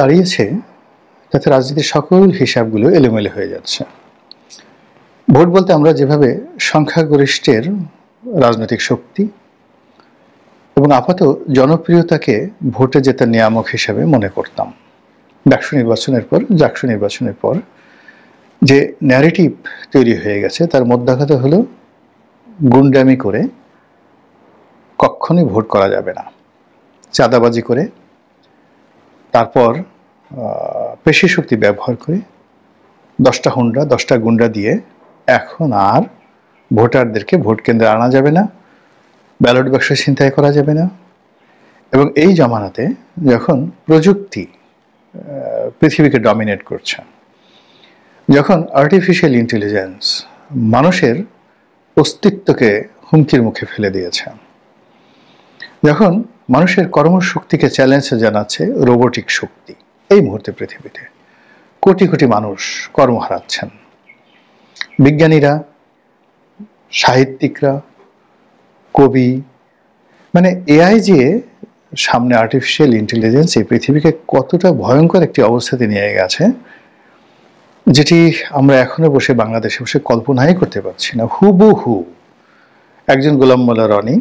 দাঁড়িয়েছে তাতে রাজনীতির সকল হিসাবগুলো এলোমেলো হয়ে যাচ্ছে। ভোট বলতে আমরা যেভাবে সংখ্যাগরিষ্ঠের রাজনৈতিক শক্তি এবং আপাত জনপ্রিয়তাকে ভোটে জেতার নিয়ামক হিসেবে মনে করতাম, ডাকসু নির্বাচনের পর যে ন্যারেটিভ তৈরি হয়ে গেছে তার মধ্যাঘাত হলো গুন্ডামি করে কখনোই ভোট করা যাবে না, চাঁদাবাজি করে, তারপর পেশি শক্তি ব্যবহার করে 10টা হুন্ডা 10টা গুন্ডা দিয়ে এখন আর ভোটারদেরকে ভোট কেন্দ্রে আনা যাবে না, ব্যালট বাক্স ছিনতাই করা যাবে না। এবং এই জামানাতে যখন প্রযুক্তি পৃথিবীকে ডমিনেট করছে, যখন আর্টিফিশিয়াল ইন্টেলিজেন্স মানুষের অস্তিত্বকে হুমকির মুখে ফেলে দিয়েছে, যখন মানুষের কর্মশক্তিকে চ্যালেঞ্জ জানাচ্ছে রোবোটিক শক্তি, এই মুহূর্তে পৃথিবীতে কোটি কোটি মানুষ কর্ম হারাচ্ছেন। বিজ্ঞানীরা, সাহিত্যিকরা, কবি, মানে এআই যে সামনে আর্টিফিশিয়াল ইন্টেলিজেন্স এই পৃথিবীকে কতটা ভয়ঙ্কর একটি অবস্থাতে নিয়ে গেছে যেটি আমরা এখনো বসে বাংলাদেশে বসে কল্পনাই করতে পারছি না। হুবহু একজন গোলাম মোল্লা রনি,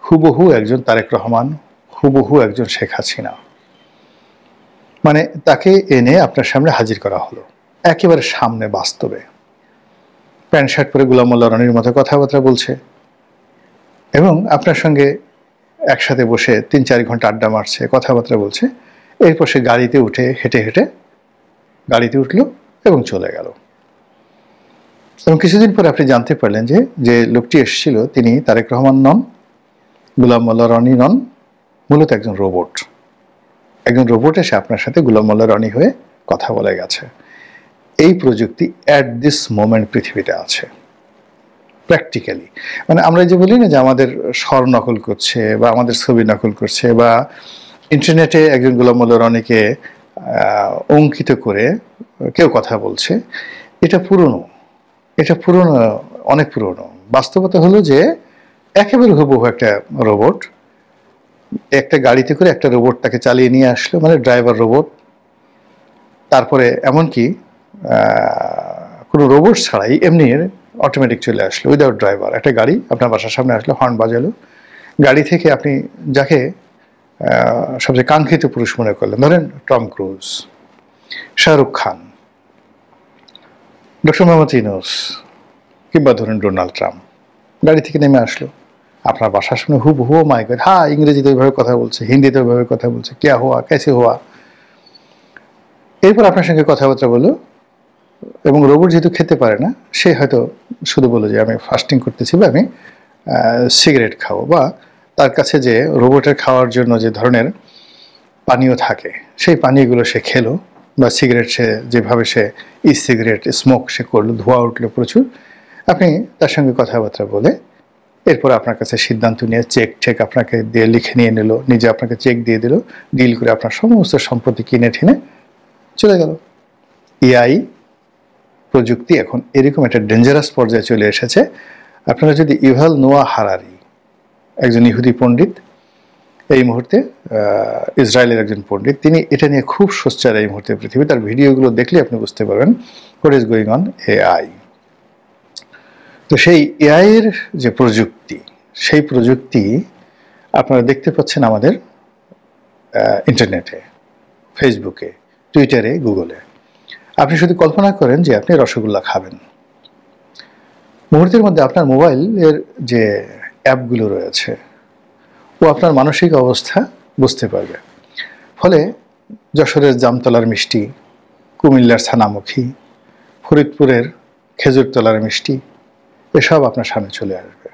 হুবহু একজন তারেক রহমান, হুবহু একজন শেখ হাসিনা, মানে তাকে এনে আপনার সামনে হাজির করা হলো একেবারে সামনে বাস্তবে। প্যান্ট শার্ট পরে গোলাম মোল্লা রনির মতো কথাবার্তা বলছে এবং আপনার সঙ্গে একসাথে বসে 3-4 ঘন্টা আড্ডা মারছে, কথাবার্তা বলছে। এরপর সে গাড়িতে উঠে হেঁটে হেঁটে গাড়িতে উঠলো এবং চলে গেল। এবং কিছুদিন পরে আপনি জানতে পারলেন যে লোকটি এসেছিল তিনি তারেক রহমান নন, গোলাম মোল্লা রনি নন, মূলত একজন রোবট। একজন রোবট এসে আপনার সাথে গোলাম মোল্লা রনি হয়ে কথা বলে গেছে। এই প্রযুক্তি অ্যাট দিস মোমেন্ট পৃথিবীতে আছে প্র্যাকটিক্যালি। মানে আমরা যে বলি না যে আমাদের স্বর নকল করছে বা আমাদের ছবি নকল করছে, বা ইন্টারনেটে একজন গোলাম মোল্লা রনিকে অঙ্কিত করে কেউ কথা বলছে, এটা পুরনো, অনেক পুরনো। বাস্তবতা হলো যে একেবারে হুবহু একটা রোবট একটা গাড়িতে করে একটা রোবট তাকে চালিয়ে নিয়ে আসলো, মানে ড্রাইভার রোবট। তারপরে এমনকি কোনো রোবট ছাড়াই এমনি অটোমেটিক চলে আসলো উইদাউট ড্রাইভার। একটা গাড়ি আপনার বাসার সামনে আসলো, হর্ন বাজালো, গাড়ি থেকে আপনি যাকে সবচেয়ে কাঙ্ক্ষিত পুরুষ মনে করলেন, ধরেন Tom cruise, Shahrukh Khan, doctor Mohammad Yunus কিংবা ধরুন ডোনাল্ড ট্রাম্প, গাড়ি থেকে নেমে আসলো আপনার বাসার সামনে হুবহু। মাই গড, হ্যাঁ, ইংরেজিতে ওইভাবে কথা বলছে, হিন্দিতে ওইভাবে কথা বলছে, ক্যা হুয়া, कैसे हुआ। এরপর আপনার সঙ্গে কথাবার্তা বললো এবং রোবট যেহেতু খেতে পারে না, সে হয়তো শুধু বললো যে আমি ফাস্টিং করতেছি বা আমি সিগারেট খাবো, বা তার কাছে যে রোবটের খাওয়ার জন্য যে ধরনের পানীয় থাকে সেই পানীয়গুলো সে খেলো, বা সিগারেট সে যেভাবে সে সিগারেট স্মোক সে করলো, ধোঁয়া উঠলো প্রচুর। আপনি তার সঙ্গে কথাবার্তা বলে এরপর আপনার কাছে সিদ্ধান্ত নিয়ে চেক আপনাকে দিয়ে লিখে নিয়ে নিল, নিজে আপনাকে চেক দিয়ে দিল, ডিল করে আপনার সমস্ত সম্পত্তি কিনে ঠিনে চলে গেল। এআই প্রযুক্তি এখন এরকম একটা ডেঞ্জারাস পর্যায়ে চলে এসেছে। আপনারা যদি ইউভাল নোয়া হারারি, একজন ইহুদি পণ্ডিত, এই মুহূর্তে ইসরায়েলের একজন পণ্ডিত, তিনি এটা নিয়ে খুব সোচ্চার এই মুহূর্তে পৃথিবী। তার ভিডিওগুলো দেখলে আপনি বুঝতে পারবেন what is going on AI. তো সেই এআই এর যে প্রযুক্তি, সেই প্রযুক্তি আপনারা দেখতে পাচ্ছেন আমাদের ইন্টারনেটে, ফেসবুকে, টুইটারে, গুগলে। আপনি শুধু কল্পনা করেন যে আপনি রসগোল্লা খাবেন, মুহূর্তের মধ্যে আপনার মোবাইলের যে অ্যাপগুলো রয়েছে ও আপনার মানসিক অবস্থা বুঝতে পারবে। ফলে যশোরের জামতলার মিষ্টি, কুমিল্লার ছানামুখী, ফরিদপুরের খেজুরতলার মিষ্টি, এসব আপনার সামনে চলে আসবে।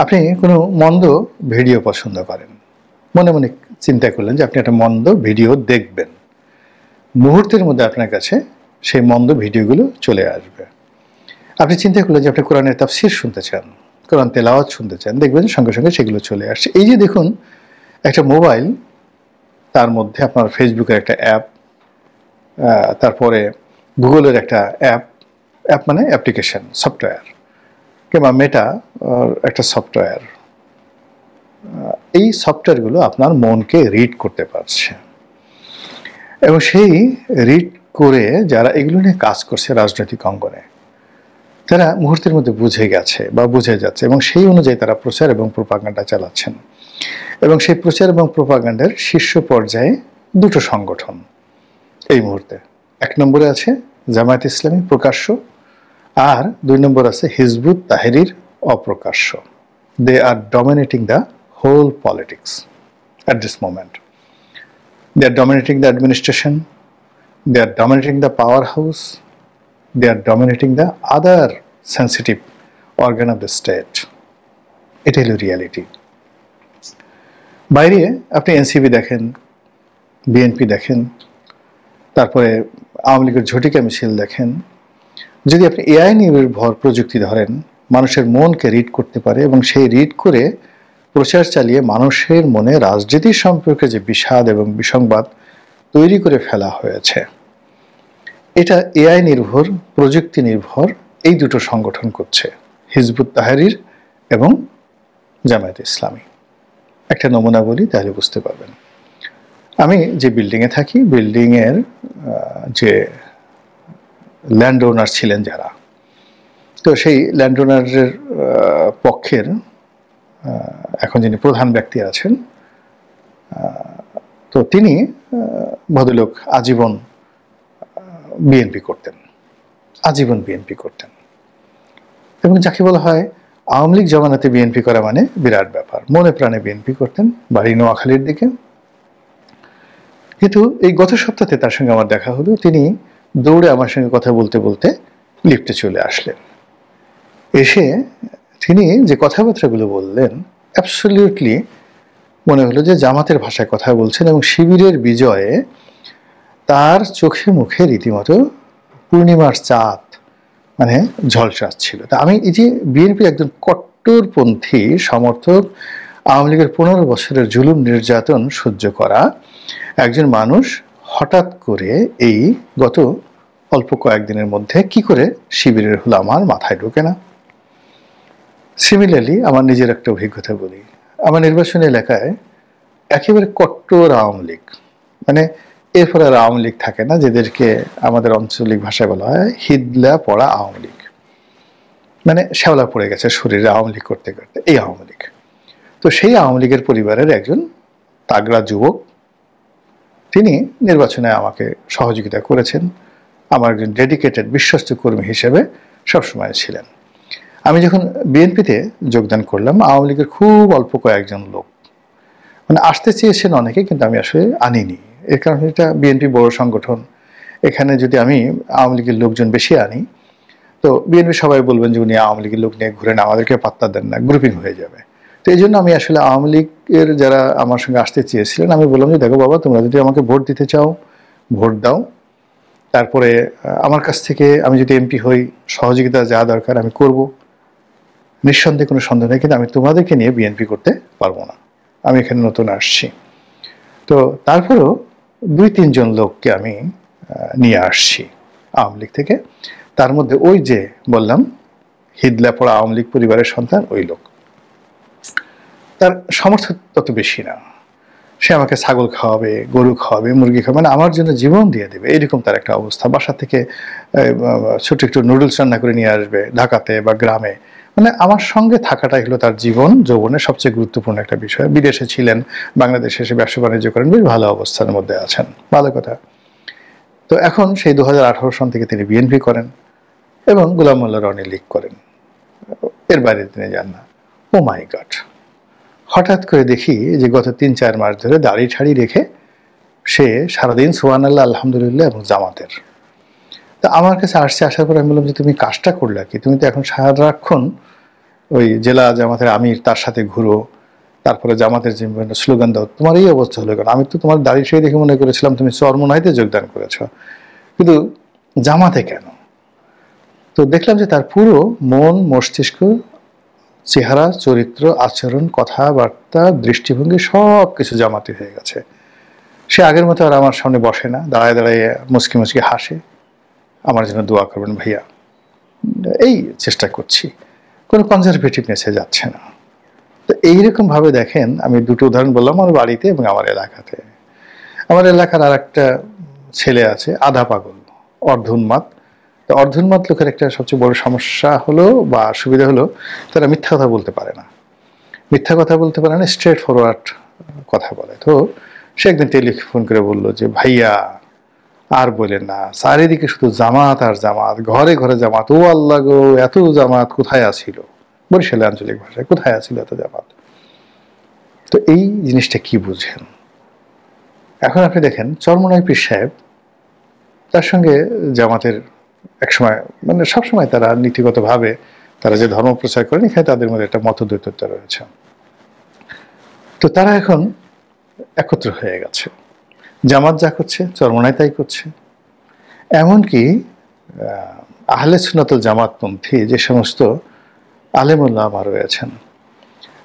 আপনি কোনো মন্দ ভিডিও পছন্দ করেন, মনে মনে চিন্তা করলেন যে আপনি একটা মন্দ ভিডিও দেখবেন, মুহূর্তের মধ্যে আপনার কাছে সেই মন্দ ভিডিওগুলো চলে আসবে। আপনি চিন্তা করলেন যে আপনি কোরআনের তাফসীর শুনতে চান, কোরআন তেলাওয়াত শুনতে চান, দেখবেন সঙ্গে সঙ্গে সেগুলো চলে আসছে। এই যে দেখুন, একটা মোবাইল, তার মধ্যে আপনার ফেসবুকের একটা অ্যাপ, তারপরে গুগলের একটা অ্যাপ মানে অ্যাপ্লিকেশন, সফটওয়্যার, কিংবা মেটা একটা সফটওয়্যার, এই সফটওয়্যারগুলো আপনার মনকে রিড করতে পারছে। এবং সেই রিড করে যারা এগুলো নিয়ে কাজ করছে রাজনৈতিক অঙ্গনে, তারা মুহূর্তের মধ্যে বুঝে গেছে বা বুঝে যাচ্ছে, এবং সেই অনুযায়ী তারা প্রচার এবং প্রোপাগান্ডা চালাচ্ছেন। এবং সেই প্রচার এবং প্রোপাগান্ডার শীর্ষ পর্যায়ে দুটো সংগঠন এই মুহূর্তে। এক নম্বরে আছে জামায়াত ইসলামী প্রকাশ্য, আর 2 নম্বর আছে হিজবুত তাহরির অপ্রকাশ্য। They are dominating the whole politics at this moment. They are dominating the administration, they are dominating the powerhouse, they are dominating the other sensitive organ of the state. এটা হলো রিয়ালিটি। বাইরে আপনি এনসিপি দেখেন, BNP দেখেন, তারপরে আওয়ামী লীগের ঝটিকা মিছিল দেখেন। যদি আপনি এআই নির্ভর প্রযুক্তি ধরেন, মানুষের মনকে রিড করতে পারে এবং সেই রিড করে প্রচার চালিয়ে মানুষের মনে রাজনীতি সম্পর্কে যে বিষাদ এবং বিসংবাদ তৈরি করে ফেলা হয়েছে, এটা এআই নির্ভর প্রযুক্তি নির্ভর এই দুটো সংগঠন করছে, হিজবুত তাহরির এবং জামায়াত ইসলামী। একটা নমুনা বলি তাহলে বুঝতে পারবেন। আমি যে বিল্ডিংয়ে থাকি, বিল্ডিংয়ের যে ল্যান্ড ওনার ছিলেন যারা, তো সেই ল্যান্ড ওনারের পক্ষের এখন যিনি প্রধান ব্যক্তি আছেন, তো তিনি ভদ্রলোক আজীবন বিএনপি করতেন, আজীবন বিএনপি করতেন। এবং যাকে বলা হয় আওয়ামী লীগ জমানাতে বিএনপি করা মানে বিরাট ব্যাপার, মনে প্রাণে বিএনপি করতেন, বাড়ি নোয়াখালীর দিকে। কিন্তু এই গত সপ্তাহে তার সঙ্গে আমার দেখা হলো, তিনি দৌড়ে আমার সঙ্গে কথা বলতে বলতে লিফটে চলে আসলেন। এসে তিনি যে কথাবার্তাগুলো বললেন, অ্যাবসলিউটলি মনে হলো যে জামাতের ভাষায় কথা বলছেন, এবং শিবিরের বিজয়ে তার চোখে মুখে রীতিমতো পূর্ণিমার চাঁদ মানে ঝলসাচ্ছিল। তা আমি এই যে বিএনপির একজন কট্টরপন্থী সমর্থক, আওয়ামী লীগের 15 বছরের জুলুম নির্যাতন সহ্য করা একজন মানুষ হঠাৎ করে এই গত অল্প কয়েকদিনের মধ্যে কি করে শিবিরের হলো আমার মাথায় ঢোকে না। সিমিলারলি আমার নিজের একটা অভিজ্ঞতা বলি। আমার নির্বাচনী এলাকায় একেবারে কট্টর আওয়ামী লীগ, মানে এরপরে আর আওয়ামী লীগ থাকে না, যেদেরকে আমাদের আঞ্চলিক ভাষায় বলা হয় হিদলা পড়া আওয়ামী লীগ, মানে শ্যাওলা পড়ে গেছে শরীরে আওয়ামী লীগ করতে করতে, এই আওয়ামী লীগ। তো সেই আওয়ামী লীগের পরিবারের একজন তাগড়া যুবক, তিনি নির্বাচনে আমাকে সহযোগিতা করেছেন, আমার একজন ডেডিকেটেড বিশ্বস্ত কর্মী হিসেবে সবসময় ছিলেন। আমি যখন বিএনপিতে যোগদান করলাম, আওয়ামী লীগের খুব অল্প কয়েকজন লোক মানে আসতে চেয়েছেন অনেকে, কিন্তু আমি আসলে আনিনি। এর কারণে এটা বিএনপি বড় সংগঠন, এখানে যদি আমি আওয়ামী লীগের লোকজন বেশি আনি, তো বিএনপি সবাই বলবেন যে উনি আওয়ামী লীগের লোক নিয়ে ঘুরেন, আমাদেরকে পাত্তা দেন না, গ্রুপিং হয়ে যাবে। তো এই জন্য আমি আসলে আওয়ামী লীগের যারা আমার সঙ্গে আসতে চেয়েছিলেন, আমি বললাম যে দেখো বাবা, তোমরা যদি আমাকে ভোট দিতে চাও ভোট দাও, তারপরে আমার কাছ থেকে আমি যদি এমপি হই সহযোগিতা যা দরকার আমি করব, নিঃসন্দেহে কোনো সন্দেহ নেই, কিন্তু আমি তোমাদেরকে নিয়ে বিএনপি করতে পারবো না, আমি এখানে নতুন আসছি। তো তারপরেও 2-3 জন লোককে আমি নিয়ে আসছি আওয়ামী লীগ থেকে। তার মধ্যে ওই যে বললাম হিদলা পড়া আওয়ামী লীগ পরিবারের সন্তান, ওই লোক, তার সামর্থ্য তত বেশি না, সে আমাকে ছাগল খাওয়াবে, গরু খাওয়াবে, মুরগি খাওয়াবে, মানে আমার জন্য জীবন দিয়ে দেবে, এরকম তার একটা অবস্থা। বাসা থেকে ছোট একটু নুডলস রান্না করে নিয়ে আসবে ঢাকাতে বা গ্রামে, মানে আমার সঙ্গে থাকাটাই হলো তার জীবন যৌবনের সবচেয়ে গুরুত্বপূর্ণ একটা বিষয়। বিদেশে ছিলেন, বাংলাদেশে এসে ব্যবসা বাণিজ্য করেন, বেশ ভালো অবস্থার মধ্যে আছেন, ভালো কথা। তো এখন সেই 2018 সন থেকে তিনি বিএনপি করেন এবং গোলাম মোল্লা রনি লীগ করেন, এর বাইরে তিনি যান না। ও মাই গড, হঠাৎ করে দেখি যে গত 3-4 মাস ধরে দাড়ি ঠাড়ি রেখে সে সারাদিন সুবহানাল্লাহ আলহামদুলিল্লাহ এবং জামাতের। তা আমার কাছে আসার পর আমি বললাম যে তুমি কাজটা করলে কি, তুমি তো এখন সারাক্ষণ ওই জেলা জামাতের আমির তার সাথে ঘুরো, তারপরে জামাতের যে স্লোগান দাও, তোমার এই অবস্থা হলো কেন? আমি তো তোমার দাড়ি ছেড়ে দেখে মনে করেছিলাম তুমি চরমোনাইতে যোগদান করেছ, কিন্তু জামাতে কেন? তো দেখলাম যে তার পুরো মন মস্তিষ্ক চেহারা চরিত্র আচরণ কথাবার্তা দৃষ্টিভঙ্গি সব কিছু জামাতি হয়ে গেছে। সে আগের মতো আর আমার সামনে বসে না, দাঁড়ায় দাঁড়ায় মুচকি মুচকি হাসে, আমার জন্য দোয়া করবেন ভাইয়া, এই চেষ্টা করছি, কোনো কনজারভেটিভনেসে যাচ্ছে না। তো এইরকমভাবে দেখেন, আমি দুটো উদাহরণ বললাম আমার বাড়িতে এবং আমার এলাকাতে। আমার এলাকার আর একটা ছেলে আছে আধা পাগল, অর্ধোন্মাদ। তো অর্ধোন্মাদ লোকের একটা সবচেয়ে বড় সমস্যা হলো বা সুবিধা হলো তারা মিথ্যা কথা বলতে পারে না। মিথ্যা কথা বলতে পারে না, স্ট্রেট ফরওয়ার্ড কথা বলে। তো সে একদিন টেলিফোন করে বলল যে ভাইয়া আর বলেন না, চারিদিকে শুধু জামাত আর জামাত, ঘরে ঘরে জামাত, ও আল্লাহ গো এত জামাত কোথায় আছিল, বরিশালের আঞ্চলিক ভাষায় কোথায় আছিল এত জামাত। তো এই জিনিসটা কি বুঝেন? এখন আপনি দেখেন চরমোনাই পীর সাহেব, তার সঙ্গে জামাতের একসময় মানে সবসময় তারা নীতিগতভাবে তারা যে ধর্ম প্রচার করেন এখানে তাদের মধ্যে একটা মতদ্বৈততা রয়েছে। তো তারা এখন একত্র হয়ে গেছে, জামাত যা করছে চরমোনাই তাই করছে। এমনকি আহলে সুন্নাত ওয়াল জামাতপন্থী যে সমস্ত আলেমুল্লামা রয়েছেন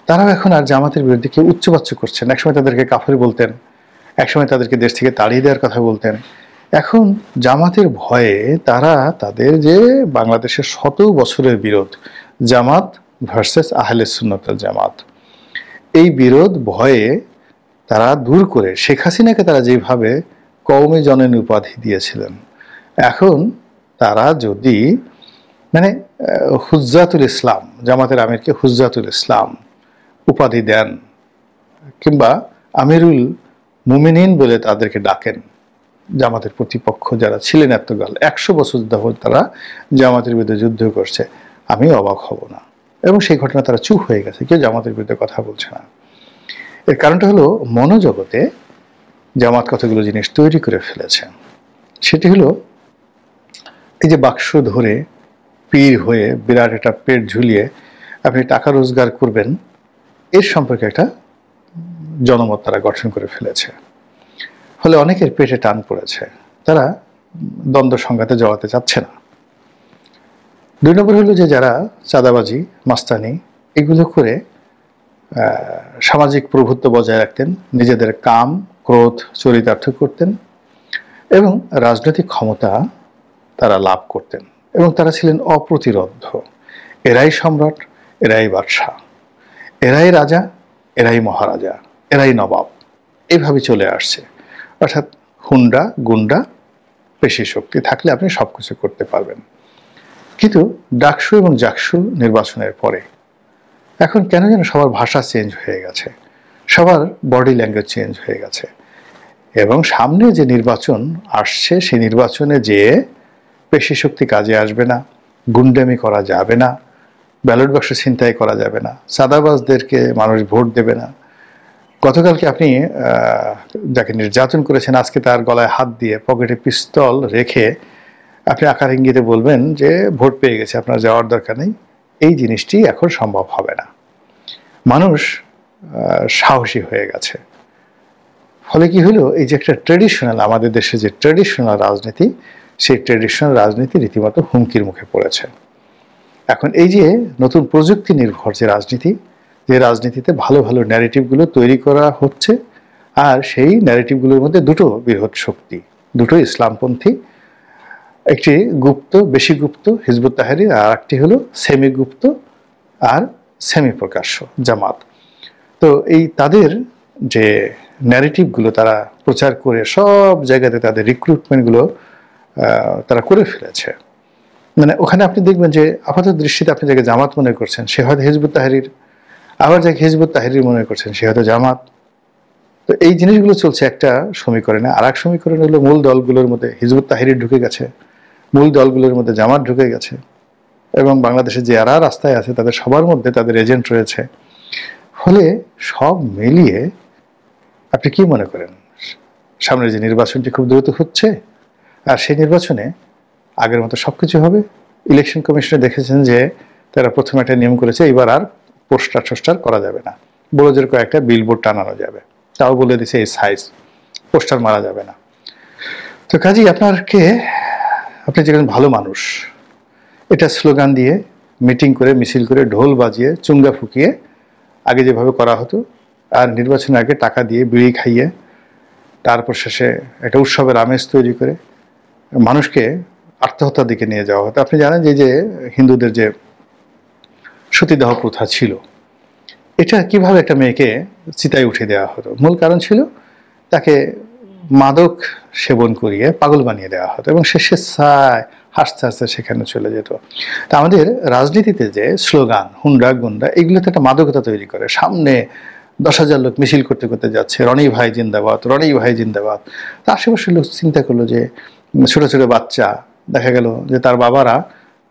তারাও এখন আর জামাতের বিরুদ্ধে কেউ উচ্চবাচ্য করছেন। একসময় তাদেরকে কাফের বলতেন, একসময় তাদেরকে দেশ থেকে তাড়িয়ে দেওয়ার কথা বলতেন। এখন জামাতের ভয়ে তারা তাদের যে বাংলাদেশের 100 বছরের বিরোধ, জামাত ভার্সেস আহলে সুন্নাত ওয়াল জামাত, এই বিরোধ ভয়ে তারা দূর করে শেখ হাসিনাকে তারা যেভাবে কওমে জননী উপাধি দিয়েছিলেন, এখন তারা যদি মানে হুজ্জাতুল ইসলাম, জামাতের আমিরকে হুজ্জাতুল ইসলাম উপাধি দেন কিংবা আমিরুল মুমিনিন বলে তাদেরকে ডাকেন, জামাতের প্রতিপক্ষ যারা ছিলেন এতকাল 100 বছর ধরে তারা জামাতের বিরুদ্ধে যুদ্ধ করছে, আমি অবাক হব না। এবং সেই ঘটনা তারা চুপ হয়ে গেছে, কেউ জামাতের বিরুদ্ধে কথা বলছে না। এর কারণটা হলো মনোজগতে জামাত কতগুলো জিনিস তৈরি করে ফেলেছে। সেটি হলো এই যে বাক্স ধরে পীর হয়ে বিরাট একটা পেট ঝুলিয়ে আপনি টাকা রোজগার করবেন, এর সম্পর্কে একটা জনমত তারা গঠন করে ফেলেছে। ফলে অনেকের পেটে টান পড়েছে, তারা দ্বন্দ্ব সংঘাতে জড়াতে চাচ্ছে না। 2 নম্বর হলো যে যারা চাঁদাবাজি মাস্তানি এগুলো করে সামাজিক প্রভুত্ব বজায় রাখতেন, নিজেদের কাম ক্রোধ চরিতার্থ করতেন এবং রাজনৈতিক ক্ষমতা তারা লাভ করতেন, এবং তারা ছিলেন অপ্রতিরোধ্য। এরাই সম্রাট, এরাই বাদশাহ, এরাই রাজা, এরাই মহারাজা, এরাই নবাব, এইভাবে চলে আসছে। অর্থাৎ হুন্ডা গুন্ডা পেশি শক্তি থাকলে আপনি সবকিছু করতে পারবেন। কিন্তু ডাকসু এবং জাকসু নির্বাচনের পরে এখন কেন যেন সবার ভাষা চেঞ্জ হয়ে গেছে, সবার বডি ল্যাঙ্গুয়েজ চেঞ্জ হয়ে গেছে। এবং সামনে যে নির্বাচন আসছে সেই নির্বাচনে যে পেশি শক্তি কাজে আসবে না, গুন্ডামি করা যাবে না, ব্যালট বাক্স ছিনতাই করা যাবে না, চাঁদাবাজদেরকে মানুষ ভোট দেবে না। গতকালকে আপনি যাকে নির্যাতন করেছেন আজকে তার গলায় হাত দিয়ে পকেটে পিস্তল রেখে আপনি আকার ইঙ্গিতে বলবেন যে ভোট পেয়ে গেছে, আপনার যাওয়ার দরকার নেই, এই জিনিসটি এখন সম্ভব হবে না। মানুষ সাহসী হয়ে গেছে। ফলে কি হলো, এই যে একটা ট্র্যাডিশনাল আমাদের দেশে যে ট্র্যাডিশনাল রাজনীতি, সেই ট্র্যাডিশনাল রাজনীতি রীতিমতো হুমকির মুখে পড়েছে। এখন এই যে নতুন প্রযুক্তি নির্ভর যে রাজনীতি, যে রাজনীতিতে ভালো ভালো ন্যারেটিভগুলো তৈরি করা হচ্ছে, আর সেই ন্যারেটিভগুলোর মধ্যে দুটো বৃহৎ শক্তি, দুটো ইসলামপন্থী, একটি গুপ্ত বেশি গুপ্ত হিজবুত তাহরির, আর একটি হলো সেমি গুপ্ত আর সেমি প্রকাশ্য জামাত। তো এই তাদের যে ন্যারেটিভগুলো তারা প্রচার করে সব জায়গাতে তাদের রিক্রুটমেন্টগুলো তারা করে ফেলেছে। মানে ওখানে আপনি দেখবেন যে আপাত দৃষ্টিতে আপনি যাকে জামাত মনে করছেন সে হয়তো হিজবুত তাহরির, আবার যাকে হিজবুত তাহরির মনে করছেন সে হয়তো জামাত। তো এই জিনিসগুলো চলছে একটা সমীকরণে। আর এক সমীকরণ হলো মূল দলগুলোর মধ্যে হিজবুত তাহরির ঢুকে গেছে, মূল দলগুলোর মধ্যে জামাত ঢুকে গেছে, এবং বাংলাদেশে যে যারা রাস্তায় আছে তাদের সবার মধ্যে তাদের এজেন্ট রয়েছে। ফলে সব মিলিয়ে আপনি কি মনে করেন সামনের যে নির্বাচনটি খুব দ্রুত হচ্ছে, আর সেই নির্বাচনে আগের মতো সবকিছু হবে? ইলেকশন কমিশনে দেখেছেন যে তারা প্রথমে একটা নিয়ম করেছে, এবার আর পোস্টার করা যাবে না, বড়জোর কয়েকটা বিলবোর্ড টানানো যাবে, তাও বলে দিছে এই সাইজ, পোস্টার মারা যাবে না। তো কাজেই আপনি যেখানে ভালো মানুষ, এটা স্লোগান দিয়ে মিটিং করে মিছিল করে ঢোল বাজিয়ে চুঙ্গা ফুকিয়ে আগে যেভাবে করা হতো, আর নির্বাচনের আগে টাকা দিয়ে বিড়ি খাইয়ে তারপর শেষে একটা উৎসবের আমেজ তৈরি করে মানুষকে আত্মহত্যার দিকে নিয়ে যাওয়া হতো। আপনি জানেন যে হিন্দুদের যে সতীদাহ প্রথা ছিল, এটা কিভাবে একটা মেয়েকে চিতায় উঠে দেওয়া হতো, মূল কারণ ছিল তাকে মাদক সেবন করিয়ে পাগল বানিয়ে দেওয়া হতো এবং সে হাসতে হাসতে সেখানে চলে যেত। তা আমাদের রাজনীতিতে যে স্লোগান হুন্ডা গুন্ডা এগুলো তো একটা মাদকতা তৈরি করে। সামনে 10,000 লোক মিছিল করতে করতে যাচ্ছে, রনি ভাই জিন্দাবাদ, রনি ভাই জিন্দাবাদ। তা আশেপাশের লোক চিন্তা করলো যে ছোট ছোট বাচ্চা, দেখা গেল যে তার বাবারা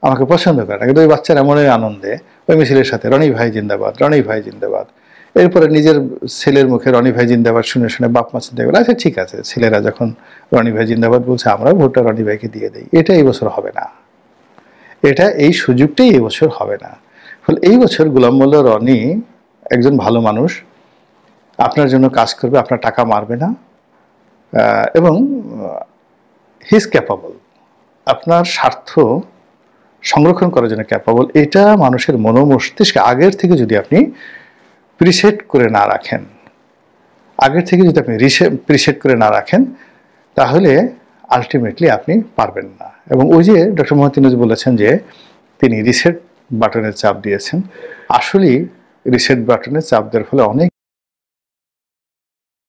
আমাকে পছন্দ করে না, কিন্তু ওই বাচ্চার এমনই আনন্দে ওই মিছিলের সাথে রনি ভাই জিন্দাবাদ, রনি ভাই জিন্দাবাদ। এরপরে নিজের ছেলের মুখে রনি ভাই জিন্দাবাদ শুনে শুনে বাপ মা চিন্তা করে, আচ্ছা ঠিক আছে, ছেলেরা যখন রনি ভাই জিন্দাবাদ বলছে আমরা ভোটটা রনি ভাইকে দিয়ে দিই। এটা এই বছর হবে না, এটা এই সুযোগটাই এই বছর হবে না। ফলে এই বছর গোলাম মোল্লা রনি একজন ভালো মানুষ, আপনার জন্য কাজ করবে, আপনার টাকা মারবে না, এবং হি ইজ ক্যাপাবল, আপনার স্বার্থ সংরক্ষণ করার জন্য ক্যাপাবল। এটা মানুষের মস্তিষ্কে আগের থেকে যদি আপনি প্রিসেট করে না রাখেন, আগের থেকে যদি আপনি প্রিসেট করে না রাখেন, তাহলে আলটিমেটলি আপনি পারবেন না। এবং ওই যে ডক্টর মোহাম্মদ ইউনূস বলেছেন যে তিনি রিসেট বাটনের চাপ দিয়েছেন, আসলেই রিসেট বাটনের চাপ দেওয়ার ফলে অনেক